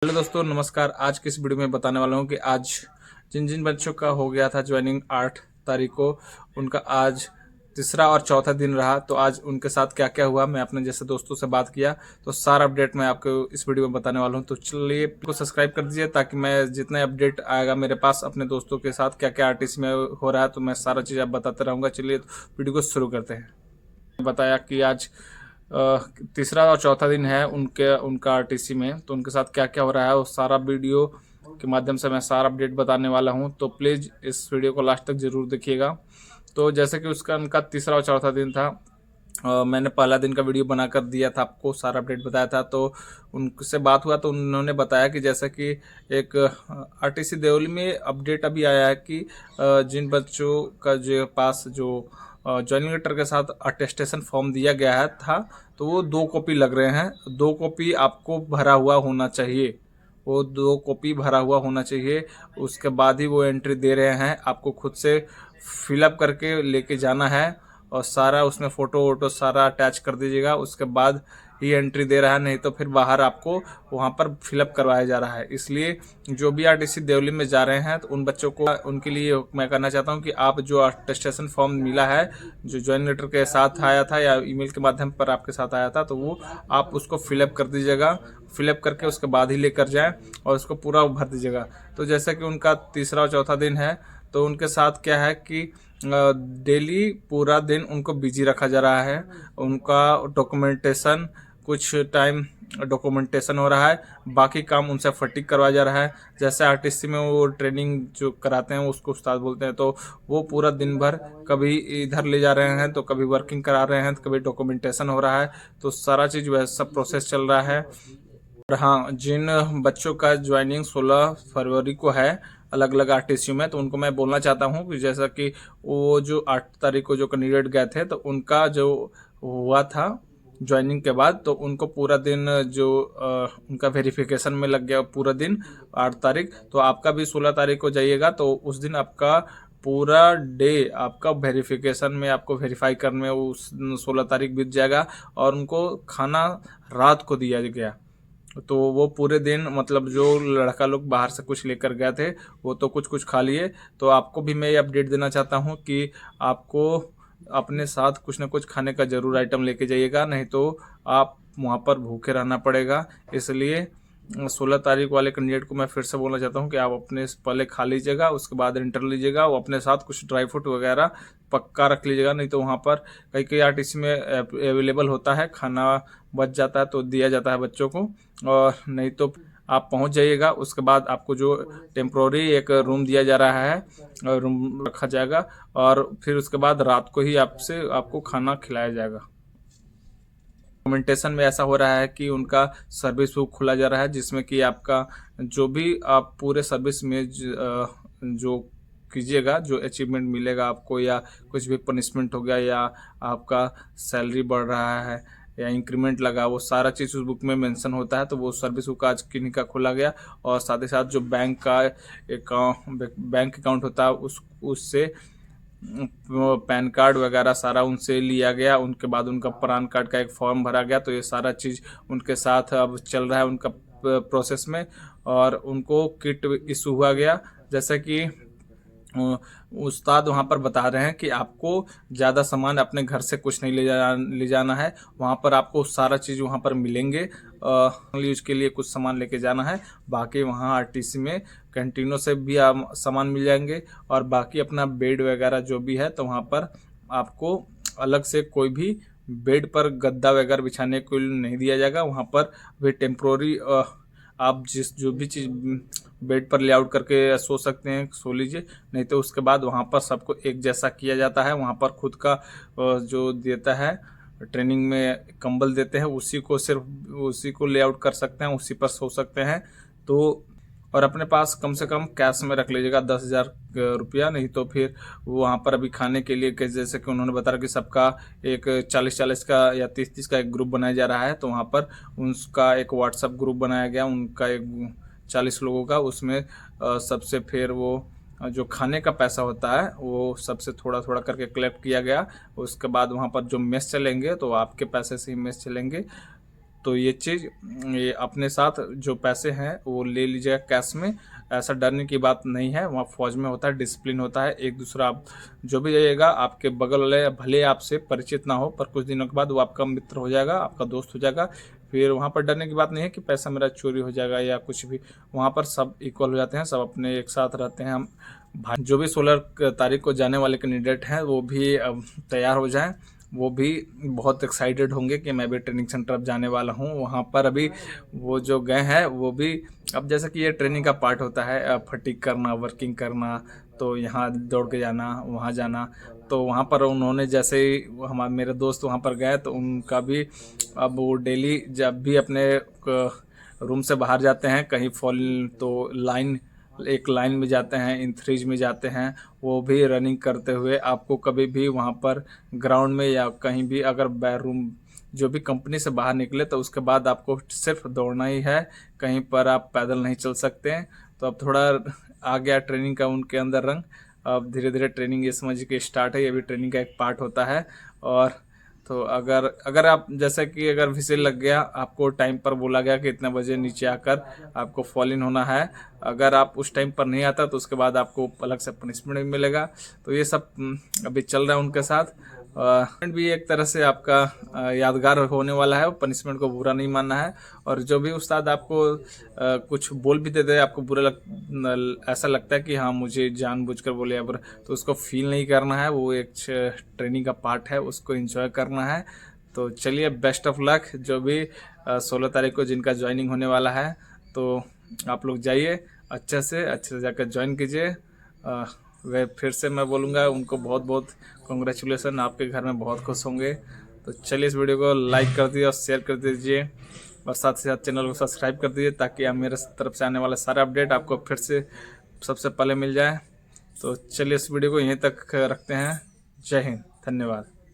Hello दोस्तों, नमस्कार। आज की इस वीडियो में बताने वाला हूं कि आज जिन जिन बच्चों का हो गया था ज्वाइनिंग 8 तारीख को, उनका आज तीसरा और चौथा दिन रहा। तो आज उनके साथ क्या क्या हुआ, मैं अपने जैसे दोस्तों से बात किया तो सारा अपडेट मैं आपको इस वीडियो में बताने वाला हूं। तो चलिए को सब्सक्राइब कर दीजिए ताकि मैं जितने अपडेट आएगा मेरे पास अपने दोस्तों के साथ क्या क्या आरटीसी में हो रहा है तो मैं सारा चीज़ आप बताते रहूँगा। चलिए वीडियो को शुरू करते हैं। बताया कि आज तीसरा और चौथा दिन है उनका आरटीसी में, तो उनके साथ क्या क्या हो रहा है वो सारा वीडियो के माध्यम से मैं सारा अपडेट बताने वाला हूं। तो प्लीज़ इस वीडियो को लास्ट तक ज़रूर देखिएगा। तो जैसे कि उनका तीसरा और चौथा दिन था, मैंने पहला दिन का वीडियो बनाकर दिया था, आपको सारा अपडेट बताया था। तो उनसे बात हुआ तो उन्होंने बताया कि जैसा कि एक आरटीसी देवली में अपडेट अभी आया है कि जिन बच्चों का जो पास जो ज्वाइनिंग लेटर के साथ अटेस्टेशन फॉर्म दिया गया है था, तो वो 2 कॉपी लग रहे हैं। 2 कॉपी आपको भरा हुआ होना चाहिए, वो 2 कॉपी भरा हुआ होना चाहिए। उसके बाद ही वो एंट्री दे रहे हैं। आपको खुद से फिलअप करके लेके जाना है और सारा उसमें फ़ोटो वोटो सारा अटैच कर दीजिएगा। उसके बाद ही एंट्री दे रहा है, नहीं तो फिर बाहर आपको वहाँ पर फिलअप करवाया जा रहा है। इसलिए जो भी आरटीसी देवली में जा रहे हैं तो उन बच्चों को, उनके लिए मैं कहना चाहता हूँ कि आप जो अटेस्टेशन फॉर्म मिला है, जो ज्वाइन लेटर के साथ आया था या ईमेल के माध्यम पर आपके साथ आया था, तो वो आप उसको फिलअप कर दीजिएगा। फिलअप करके उसके बाद ही लेकर जाएं और उसको पूरा भर दीजिएगा। तो जैसे कि उनका तीसरा और चौथा दिन है, तो उनके साथ क्या है कि डेली पूरा दिन उनको बिजी रखा जा रहा है। उनका डॉक्यूमेंटेशन, कुछ टाइम डॉक्यूमेंटेशन हो रहा है, बाकी काम उनसे फटीक करवाया जा रहा है। जैसे आरटीसी में वो ट्रेनिंग जो कराते हैं उसको उस्ताद बोलते हैं, तो वो पूरा दिन भर कभी इधर ले जा रहे हैं तो कभी वर्किंग करा रहे हैं तो कभी डॉक्यूमेंटेशन हो रहा है। तो सारा चीज़ वह सब प्रोसेस चल रहा है। और हाँ, जिन बच्चों का ज्वाइनिंग 16 फरवरी को है अलग अलग आरटीसी में, तो उनको मैं बोलना चाहता हूँ कि जैसा कि वो जो 8 तारीख को जो कैंडिडेट गए थे, तो उनका जो हुआ था ज्वाइनिंग के बाद, तो उनको पूरा दिन जो उनका वेरिफिकेशन में लग गया पूरा दिन 8 तारीख। तो आपका भी 16 तारीख को जाइएगा, तो उस दिन आपका पूरा डे आपका वेरिफिकेशन में, आपको वेरीफाई करने में उस 16 तारीख बीत जाएगा। और उनको खाना रात को दिया गया, तो वो पूरे दिन, मतलब जो लड़का लोग बाहर से कुछ लेकर गए थे वो तो कुछ कुछ खा लिए। तो आपको भी मैं ये अपडेट देना चाहता हूँ कि आपको अपने साथ कुछ ना कुछ खाने का ज़रूर आइटम लेके जाइएगा, नहीं तो आप वहाँ पर भूखे रहना पड़ेगा। इसलिए 16 तारीख वाले कैंडिडेट को मैं फिर से बोलना चाहता हूँ कि आप अपने पहले खा लीजिएगा, उसके बाद इंटर लीजिएगा। वो अपने साथ कुछ ड्राई फ्रूट वगैरह पक्का रख लीजिएगा, नहीं तो वहाँ पर कई कई आरटीसी में अवेलेबल होता है, खाना बच जाता है तो दिया जाता है बच्चों को। और नहीं तो आप पहुँच जाइएगा, उसके बाद आपको जो टेम्प्रोरी एक रूम दिया जा रहा है, रूम रखा जाएगा और फिर उसके बाद रात को ही आपको खाना खिलाया जाएगा। डॉक्यूमेंटेशन में ऐसा हो रहा है कि उनका सर्विस बुक खुला जा रहा है, जिसमें कि आपका जो भी आप पूरे सर्विस में जो कीजिएगा, जो अचीवमेंट मिलेगा आपको, या कुछ भी पनिशमेंट हो गया, या आपका सैलरी बढ़ रहा है या इंक्रीमेंट लगा, वो सारा चीज़ उस बुक में मेंशन होता है। तो वो सर्विस बुक आज किन्हीं का खोला गया। और साथ ही साथ जो बैंक अकाउंट होता है उससे पैन कार्ड वगैरह सारा उनसे लिया गया। उनके बाद उनका पैन कार्ड का एक फॉर्म भरा गया। तो ये सारा चीज़ उनके साथ अब चल रहा है उनका प्रोसेस में। और उनको किट इशू हुआ गया, जैसा कि उस्ताद वहाँ पर बता रहे हैं कि आपको ज़्यादा सामान अपने घर से कुछ नहीं ले जाना है। वहाँ पर आपको सारा चीज़ वहाँ पर मिलेंगे। यूज के लिए कुछ सामान लेके जाना है, बाकी वहाँ आरटीसी में कैंटीनों से भी सामान मिल जाएंगे। और बाकी अपना बेड वगैरह जो भी है, तो वहाँ पर आपको अलग से कोई भी बेड पर गद्दा वगैरह बिछाने को नहीं दिया जाएगा। वहाँ पर भी टेम्प्रोरी आप जो भी चीज़ बेड पर लेआउट करके सो सकते हैं, सो लीजिए। नहीं तो उसके बाद वहाँ पर सबको एक जैसा किया जाता है। वहाँ पर खुद का जो देता है ट्रेनिंग में कंबल देते हैं, उसी को लेआउट कर सकते हैं, उसी पर सो सकते हैं। तो और अपने पास कम से कम कैश में रख लीजिएगा 10,000 रुपया, नहीं तो फिर वहाँ पर अभी खाने के लिए जैसे कि उन्होंने बताया कि सबका एक 40-40 का या 30-30 का एक ग्रुप बनाया जा रहा है। तो वहाँ पर उसका एक व्हाट्सएप ग्रुप बनाया गया, उनका एक 40 लोगों का। उसमें सबसे फिर वो जो खाने का पैसा होता है वो सबसे थोड़ा थोड़ा करके कलेक्ट किया गया। उसके बाद वहाँ पर जो मेस चलेंगे तो आपके पैसे से ही मेस चलेंगे। तो ये चीज़ ये अपने साथ जो पैसे हैं वो ले लीजिएगा कैश में। ऐसा डरने की बात नहीं है, वहाँ फौज में होता है, डिसिप्लिन होता है। एक दूसरा आप जो भी जाइएगा, आपके बगल वाले भले आपसे परिचित ना हो, पर कुछ दिनों के बाद वो आपका मित्र हो जाएगा, आपका दोस्त हो जाएगा। फिर वहाँ पर डरने की बात नहीं है कि पैसा मेरा चोरी हो जाएगा या कुछ भी। वहाँ पर सब इक्वल हो जाते हैं, सब अपने एक साथ रहते हैं। हम भाई जो भी 16 तारीख को जाने वाले कैंडिडेट हैं वो भी अब तैयार हो जाएं। वो भी बहुत एक्साइटेड होंगे कि मैं भी ट्रेनिंग सेंटर अब जाने वाला हूँ। वहाँ पर अभी वो जो गए हैं वो भी, अब जैसा कि ये ट्रेनिंग का पार्ट होता है, फटीग करना, वर्किंग करना, तो यहाँ दौड़ के जाना, वहाँ जाना। तो वहाँ पर उन्होंने जैसे ही हमारे मेरे दोस्त वहाँ पर गए तो उनका भी अब वो डेली जब भी अपने रूम से बाहर जाते हैं कहीं फॉल तो एक लाइन में जाते हैं, इन थ्रीज में जाते हैं, वो भी रनिंग करते हुए। आपको कभी भी वहाँ पर ग्राउंड में या कहीं भी अगर बैरूम जो भी कंपनी से बाहर निकले तो उसके बाद आपको सिर्फ दौड़ना ही है, कहीं पर आप पैदल नहीं चल सकते हैं। तो अब थोड़ा आ गया ट्रेनिंग का उनके अंदर रंग। अब धीरे धीरे ट्रेनिंग ये समझ के स्टार्ट है, ये भी ट्रेनिंग का एक पार्ट होता है। और तो अगर अगर आप जैसे कि अगर विसिल लग गया, आपको टाइम पर बोला गया कि इतने बजे नीचे आकर आपको फॉल इन होना है, अगर आप उस टाइम पर नहीं आता तो उसके बाद आपको अलग से पनिशमेंट भी मिलेगा। तो ये सब अभी चल रहा है उनके साथ। पनिशमेंट भी एक तरह से आपका यादगार होने वाला है, पनिशमेंट को बुरा नहीं मानना है। और जो भी उस्ताद आपको कुछ बोल भी देते हैं, आपको ऐसा लगता है कि हाँ मुझे जानबूझकर बोले, अब तो उसको फील नहीं करना है, वो एक ट्रेनिंग का पार्ट है, उसको एंजॉय करना है। तो चलिए, बेस्ट ऑफ लक जो भी 16 तारीख को जिनका ज्वाइनिंग होने वाला है, तो आप लोग जाइए अच्छे से जाकर ज्वाइन कीजिए। वे फिर से मैं बोलूँगा उनको बहुत बहुत कॉन्ग्रेचुलेसन, आपके घर में बहुत खुश होंगे। तो चलिए, इस वीडियो को लाइक कर दीजिए और शेयर कर दीजिए, और साथ ही साथ चैनल को सब्सक्राइब कर दीजिए ताकि आप मेरे तरफ से आने वाले सारे अपडेट आपको फिर से सबसे पहले मिल जाए। तो चलिए, इस वीडियो को यहीं तक रखते हैं। जय हिंद, धन्यवाद।